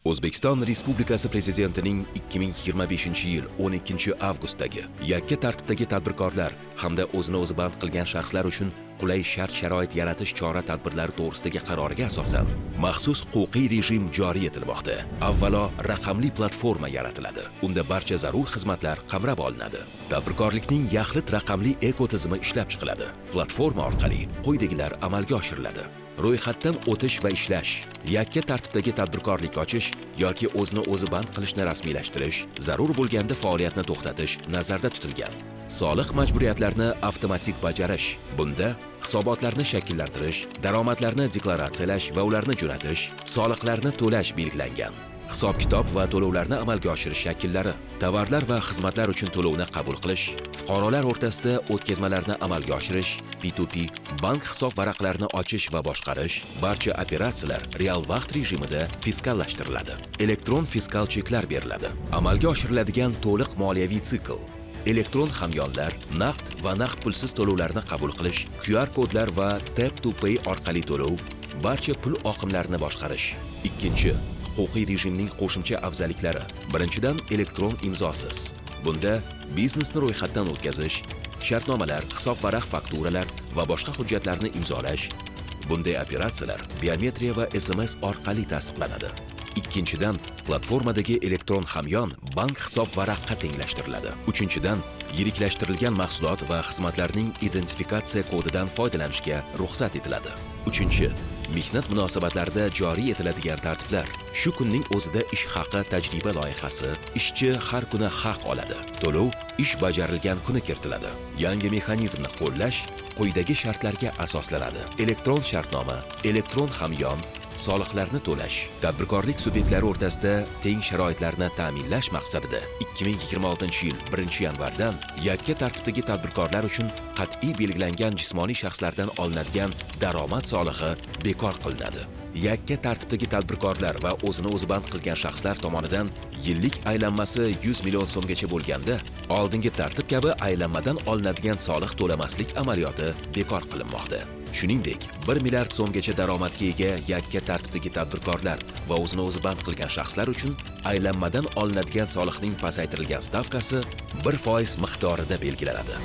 O'zbekiston Respublikasi Prezidentining 2025-yil 12-avgustdagi yakka tartibdagi tadbirkorlar hamda o'zini o'zi band qilgan shaxslar uchun qulay shart-sharoit yaratish chora-tadbirlari to'g'risidagi qaroriga asosan maxsus huquqiy rejim joriy etilmoqda. Avvalo, raqamli platforma yaratiladi. Unda barcha zarur xizmatlar qamrab olinadi. Tadbirkorlikning yaxlit raqamli ekotizimi ishlab chiqiladi. Platforma orqali quyidagilar amalga oshiriladi: ro'yxatdan o'tish va ishlash, yakka tartibdagi tadbirkorlik ochish yoki o'zini o'zi band qilishni rasmiylashtirish, zarur bo'lganda faoliyatni to'xtatish nazarda tutilgan. Soliq majburiyatlarini avtomatik bajarish. Bunda hisobotlarni shakllantirish, daromadlarni deklaratsiyalash va ularni jo'natish, soliqlarni to'lash belgilangan. Hisob-kitob va to'lovlarni amalga oshirish shakllari, tovarlar va xizmatlar uchun to'lovni qabul qilish, fuqarolar o'rtasida o'tkazmalarni amalga oshirish, P2P, bank hisob varaqlarini ochish va boshqarish, barcha operatsiyalar real vaqt rejimida fiskallashtiriladi. Elektron fiskal cheklar beriladi. Amalga oshiriladigan to'liq moliyaviy sikl, elektron hamyonlar, naqd va naqd pulsiz to'lovlarni qabul qilish, QR kodlar va Tap to Pay orqali to'lov, barcha pul oqimlarini boshqarish. Ikkinchi, huquqiy rejimning qo'shimcha afzalliklari. Birinchidan, elektron imzosiz. Bunda biznesni ro'yxatdan o'tkazish, shartnomalar, hisob varaq fakturalar va boshqa hujjatlarni imzolash. Bunday operatsiyalar biometriya va SMS orqali tasdiqlanadi. Ikkinchidan, platformadagi elektron hamyon bank hisob varaqqa tenglashtiriladi. Uchinchidan, yiriklashtirilgan mahsulot va xizmatlarning identifikatsiya kodidan foydalanishga ruxsat etiladi. Uchinchi, mehnat munosabatlarida joriy etiladigan tartiblar. Shu kunning o'zida ish haqi tajriba loyihasi, ishchi har kuni haq oladi. To'lov ish bajarilgan kuni kiritiladi. Yangi mexanizmni qo'llash quyidagi shartlarga asoslanadi: elektron shartnoma, elektron hamyon, soliqlarni to'lash. Tadbirkorlik subyektlari o'rtasida teng sharoitlarni ta'minlash maqsadida 2026-yil 1-yanvardan yakka tartibdagi tadbirkorlar uchun qat'iy belgilangan jismoniy shaxslardan olinadigan daromad solig'i bekor qilinadi. Yakka tartibdagi tadbirkorlar va o'zini o'zi band qilgan shaxslar tomonidan yillik aylanmasi 100 million so'mgacha bo'lganda, oldingi tartib kabi aylanmadan olinadigan soliq to'lamaslik amaliyoti bekor qilinmoqda. Shuningdek, 1 milliard so'mgacha daromadga ega yakka tartibdagi tadbirkorlar va o'zini o'zi band qilgan shaxslar uchun aylanmadan olinadigan soliqning pasaytirilgan stavkasi 1% miqdorida belgilanadi.